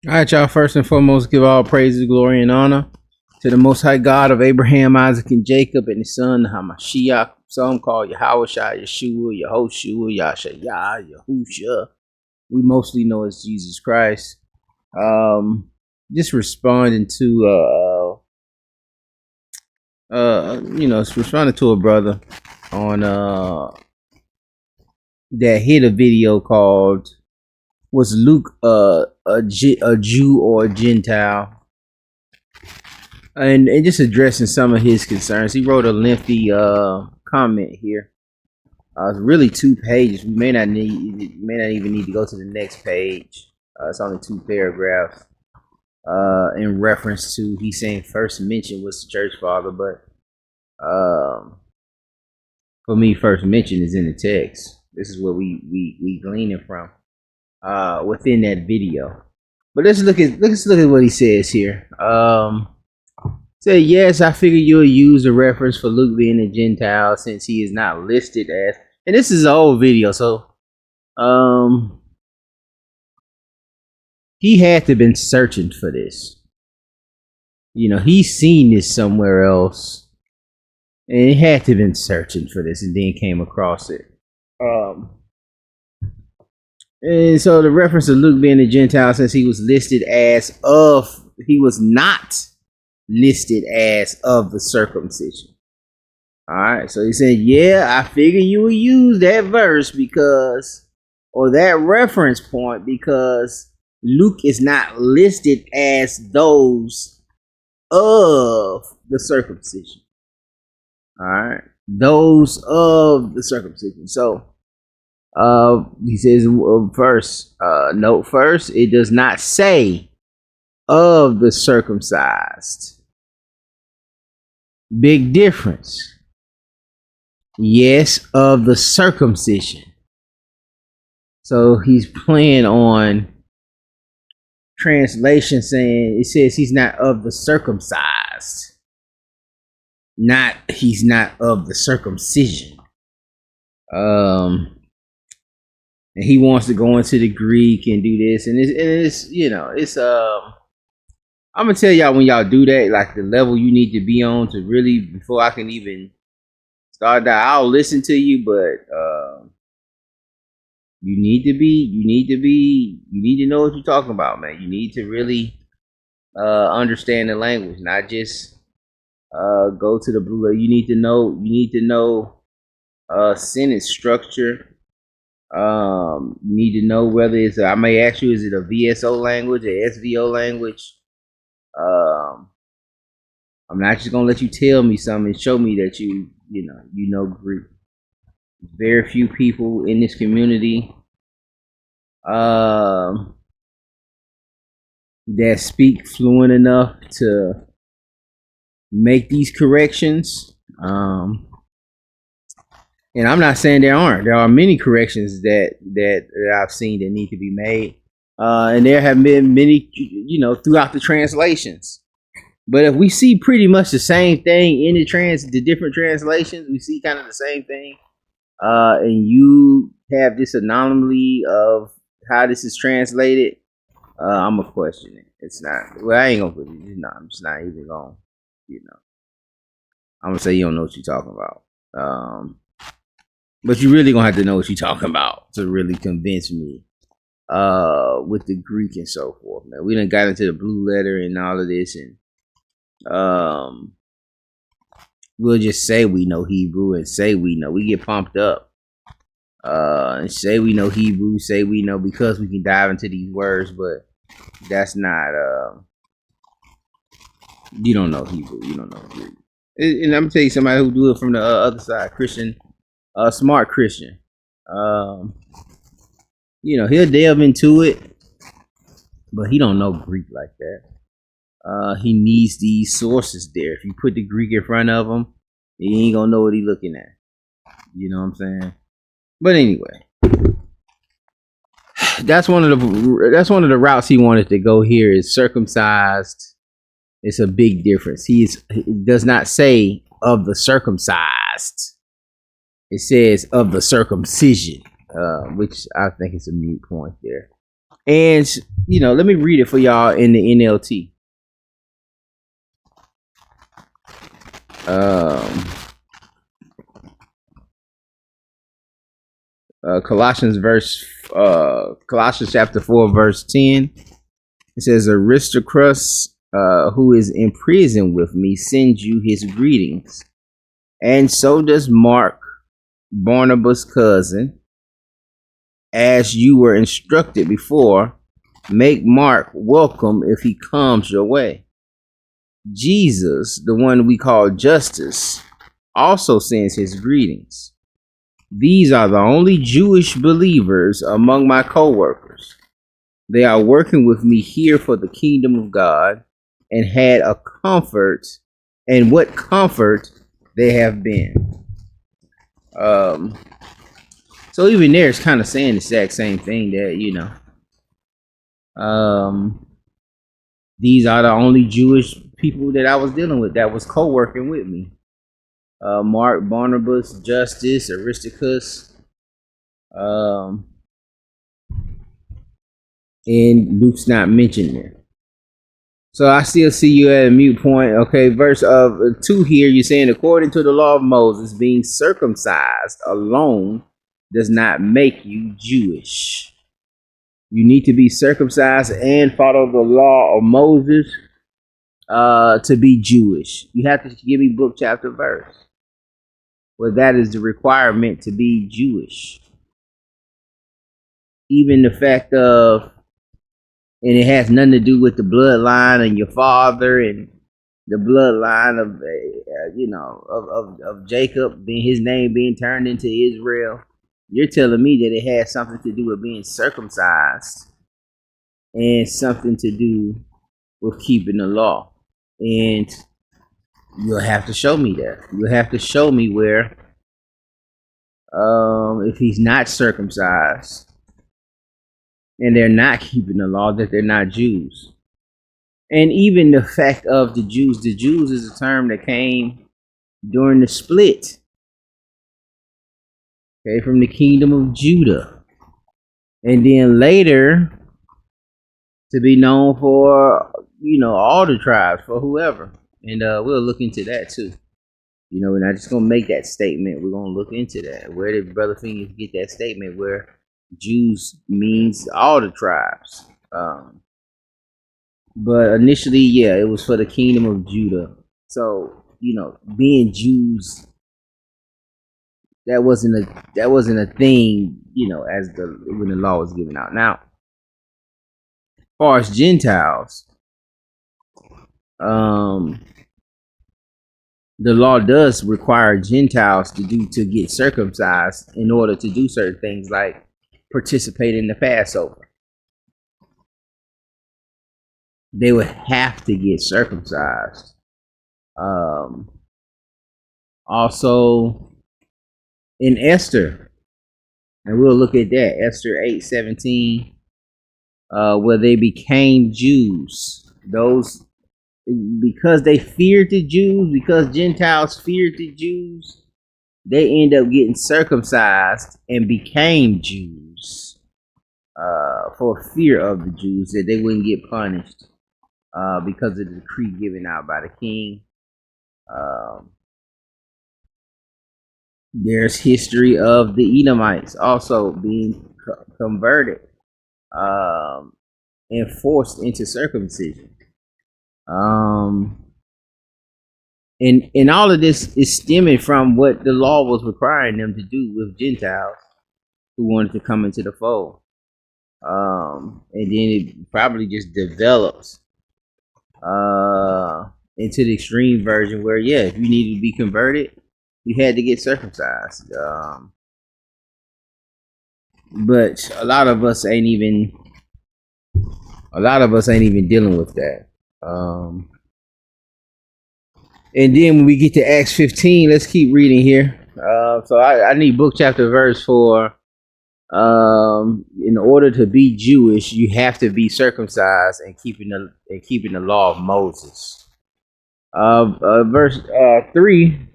All right, y'all. First and foremost, give all praises, glory, and honor to the Most High God of Abraham, Isaac, and Jacob, and his son Hamashiach. Some call Yahweh Shai, Yeshua, Yehoshua, Yashayah, Yahusha. We mostly know as Jesus Christ. Just responding to responding to a brother on that hit a video called "Was Luke a Jew or a Gentile?" And just addressing some of his concerns. He wrote a lengthy comment here. It's really 2 pages. We may not even need to go to the next page. It's only 2 paragraphs. In reference to, he's saying first mention was the church father, but for me, first mention is in the text. This is what we gleaning from within that video. But let's look at what he says here. Say, yes, I figure you'll use the reference for Luke being a Gentile since he is not listed as, and this is an old video, so he had to have been searching for this. You know, he's seen this somewhere else, and he had to have been searching for this, and then came across it. And so the reference to Luke being a Gentile since he was listed as of, he was not listed as of the circumcision. All right, so he said, yeah, I figure you will use that verse because, or that reference point, because Luke is not listed as those of the circumcision. All right, those of the circumcision. So he says first, note first, it does not say of the circumcised. Big difference. Yes, of the circumcision. So he's playing on translation, saying it says he's not of the circumcised, not he's not of the circumcision. And he wants to go into the Greek and do this, and it's you know, it's I'm gonna tell y'all, when y'all do that, like the level you need to be on to really, before I can even start that, I'll listen to you, but you need to know what you're talking about, man. You need to really understand the language, not just go to the blue. You need to know sentence structure. You need to know whether it's I may ask you, is it a VSO language, a SVO language? I'm not just gonna let you tell me something and show me that you know Greek. Very few people in this community that speak fluent enough to make these corrections. And I'm not saying there aren't. There are many corrections that I've seen that need to be made. And there have been many, throughout the translations. But if we see pretty much the same thing in the different translations, we see kind of the same thing. And you have this anomaly of how this is translated, I'm gonna question it. It's not. Well, I ain't gonna put it. I'm just not even gonna. I'm gonna say you don't know what you're talking about. But you really gonna have to know what you're talking about to really convince me. With the Greek and so forth, man. We done got into the blue letter and all of this, and we'll just say we know Hebrew and say we know. We get pumped up. And say we know Hebrew, say we know, because we can dive into these words, but that's not you don't know Hebrew, you don't know Greek. And I'm gonna tell you, somebody who do it from the other side, Christian, smart Christian. He'll delve into it, but he don't know Greek like that. He needs these sources there. If you put the Greek in front of him, he ain't gonna know what he's looking at. You know what I'm saying? But anyway, that's one of the routes he wanted to go here. Is circumcised. It's a big difference. He does not say of the circumcised. It says of the circumcision, which I think is a moot point there. And let me read it for y'all in the NLT. Colossians chapter 4 verse 10. It says, Aristocrus, who is in prison with me, sends you his greetings. And so does Mark, Barnabas' cousin. As you were instructed before, make Mark welcome if he comes your way. Jesus, the one we call Justice, also sends his greetings. These are the only Jewish believers among my co-workers. They are working with me here for the kingdom of God and had a comfort, and what comfort they have been. So even there, it's kind of saying the exact same thing that, these are the only Jewish people that I was dealing with that was co-working with me. Mark, Barnabas, Justice, Aristarchus, and Luke's not mentioned there. So I still see you at a mute point. Okay, verse of 2 here, you're saying, according to the law of Moses, being circumcised alone does not make you Jewish. You need to be circumcised and follow the law of Moses to be Jewish. You have to give me book, chapter, verse. Well, that is the requirement to be Jewish. Even the fact of, and it has nothing to do with the bloodline and your father and the bloodline of, of Jacob, being his name being turned into Israel. You're telling me that it has something to do with being circumcised and something to do with keeping the law. And you'll have to show me that. You'll have to show me where, if he's not circumcised and they're not keeping the law, that they're not Jews. And even the fact of the Jews is a term that came during the split. Okay, from the kingdom of Judah. And then later to be known for, all the tribes, for whoever. And we'll look into that too. We're not just going to make that statement. We're going to look into that. Where did Brother Phineas get that statement where Jews means all the tribes? But initially, yeah, it was for the kingdom of Judah. So, being Jews, that wasn't a thing, when the law was given out. Now, as far as Gentiles, the law does require Gentiles to get circumcised in order to do certain things like participate in the Passover. They would have to get circumcised. Also in Esther, and we'll look at that, Esther 8:17, where they became Jews. Those, because they feared the Jews, because Gentiles feared the Jews, they end up getting circumcised and became Jews for fear of the Jews, that they wouldn't get punished because of the decree given out by the king. There's history of the Edomites also being converted and forced into circumcision. And all of this is stemming from what the law was requiring them to do with Gentiles who wanted to come into the fold. And then it probably just developed into the extreme version where, yeah, if you needed to be converted, you had to get circumcised. But a lot of us ain't even dealing with that. And then when we get to Acts 15, let's keep reading here. So I need book, chapter, verse for, in order to be Jewish, you have to be circumcised and keeping the law of Moses. Verse 3.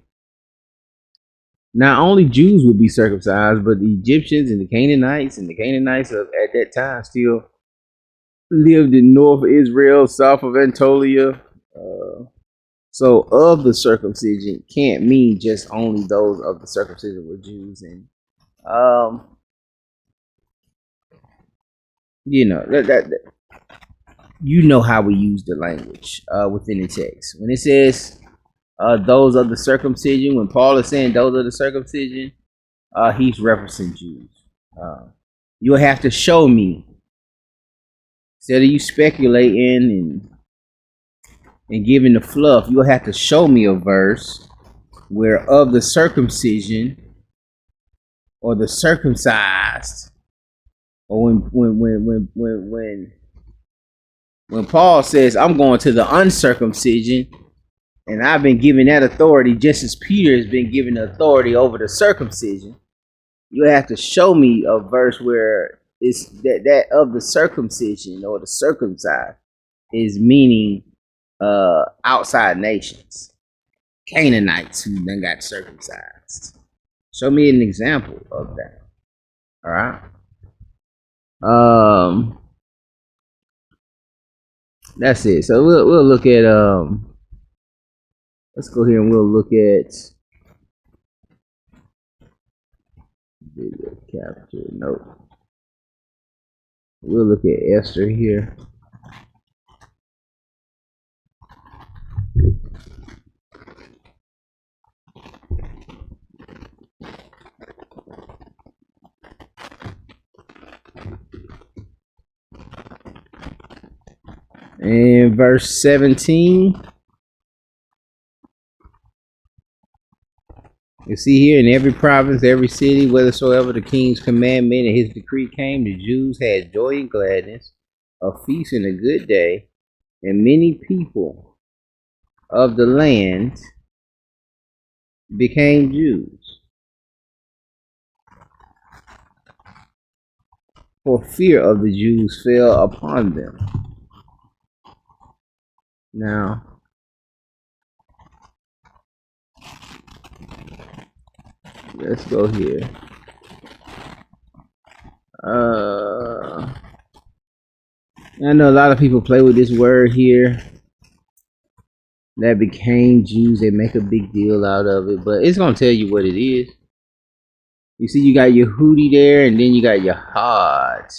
Not only Jews would be circumcised, but the Egyptians and the Canaanites of at that time still lived in North Israel, south of Anatolia. So of the circumcision can't mean just only those of the circumcision were Jews. And um, that you know how we use the language within the text. When it says those of the circumcision, when Paul is saying those of the circumcision, he's referencing Jews. You'll have to show me, instead of you speculating and giving the fluff, you'll have to show me a verse where of the circumcision or the circumcised, or when Paul says I'm going to the uncircumcision, and I've been given that authority just as Peter has been given the authority over the circumcision, you have to show me a verse where it's that of the circumcision or the circumcised is meaning outside nations, Canaanites who then got circumcised. Show me an example of that. All right. That's it. So we'll look at let's go here and we'll look at video capture. Nope. We'll look at Esther here. And verse 17. You see here, in every province, every city, whithersoever the king's commandment and his decree came, the Jews had joy and gladness, a feast and a good day, and many people of the land became Jews, for fear of the Jews fell upon them. Now, let's go here. I know a lot of people play with this word here, that became Jews. They make a big deal out of it, but it's going to tell you what it is. You see, you got Yehudi there, and then you got Yahad.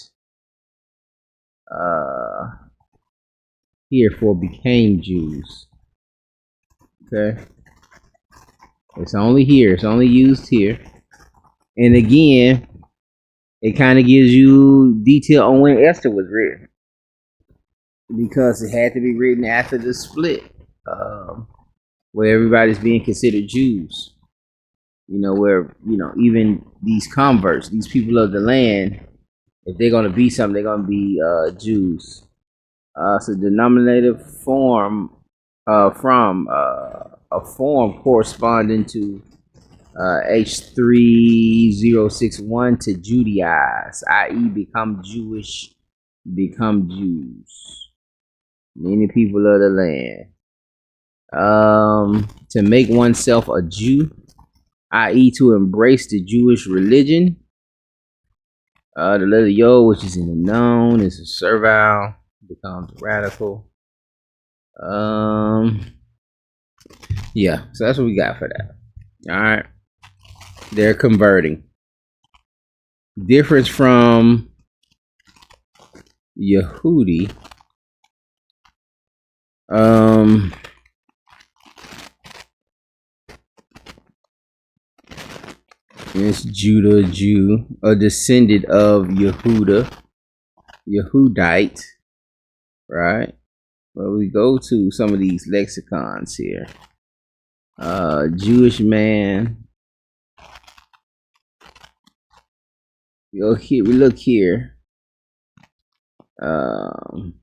Here for became Jews. Okay. It's only here. It's only used here. And again, it kind of gives you detail on when Esther was written, because it had to be written after the split, where everybody's being considered Jews. Where, even these converts, these people of the land, if they're going to be something, they're going to be Jews. So denominative form from a form corresponding to H3061 to Judaize, i.e. become Jewish, become Jews. Many people of the land. To make oneself a Jew, i.e. to embrace the Jewish religion. The letter Yod, which is in the noun, is a servile, becomes radical. Yeah, so that's what we got for that. All right. They're converting. Difference from Yehudi. It's Judah, Jew, a descendant of Yehuda, Yehudite, right? Well, we go to some of these lexicons here. Jewish man. We look here. It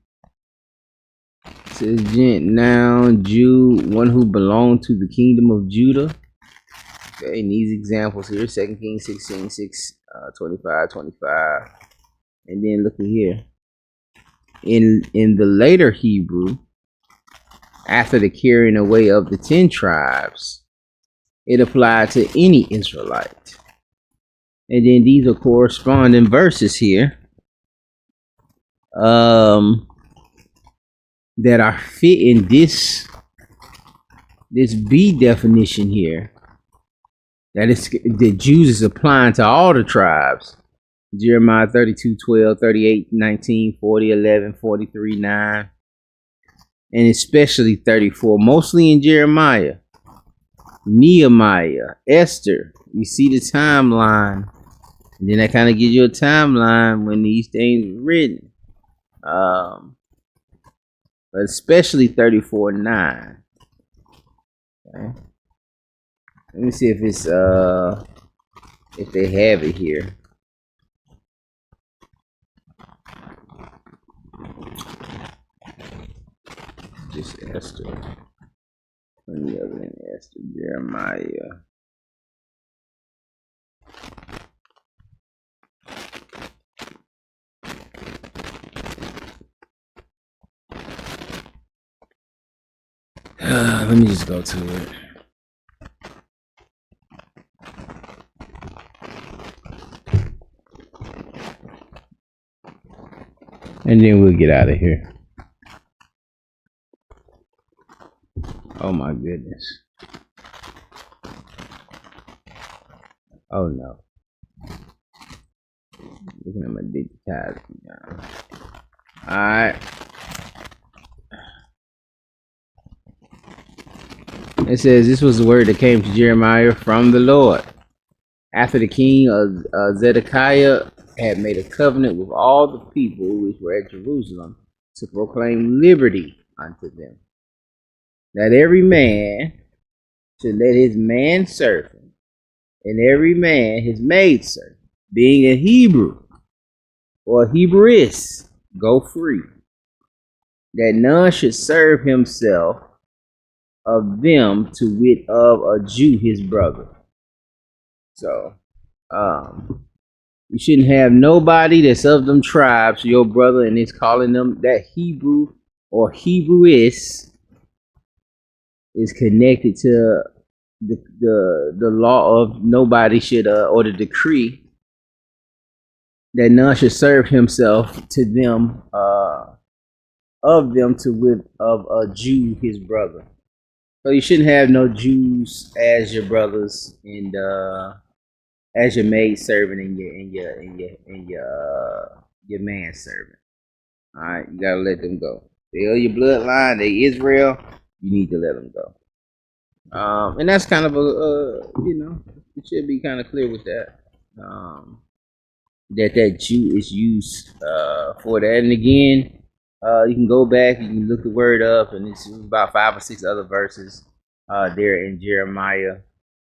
says noun, Jew, one who belonged to the kingdom of Judah. Okay, and these examples here, 2 Kings 16, 6, 25, 25. And then look at here. In the later Hebrew, after the carrying away of the 10 tribes, it applied to any Israelite. And then these are corresponding verses here. that are fitting this B definition here. That is the Jews is applying to all the tribes. Jeremiah 32:12, 38:19, 40:11, 43:9, and especially 34. Mostly in Jeremiah, Nehemiah, Esther. You see the timeline, and then that kind of gives you a timeline when these things were written. But especially 34:9. Okay. Let me see if it's if they have it here. Just Esther. Any other than Esther, Jeremiah. Let me just go to it. And then we'll get out of here. Oh my goodness. Oh no. Looking at my digitizing now. Alright. It says this was the word that came to Jeremiah from the Lord. After the king of Zedekiah had made a covenant with all the people which were at Jerusalem to proclaim liberty unto them, that every man should let his man servant and every man his maidservant, being a Hebrew or a Hebrewess, go free, that none should serve himself of them, to wit of a Jew his brother. So you shouldn't have nobody that's of them tribes, your brother, and it's calling them that Hebrew or Hebrewess is connected to the law of nobody should or the decree that none should serve himself to them of them, to wit of a Jew his brother. So you shouldn't have no Jews as your brothers and as your maid servant and your man servant. All right, you gotta let them go. They are your bloodline. They Israel. You need to let them go. And that's kind of it should be kind of clear with that. That Jew is used for that. And again, you can go back, you can look the word up, and it's about 5 or 6 other verses there in Jeremiah.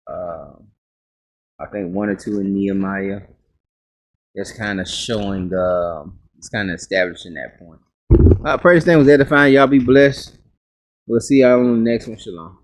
I think 1 or 2 in Nehemiah. That's kind of showing it's kind of establishing that point. Pray this thing was edifying. Y'all be blessed. We'll see y'all on the next one. Shalom.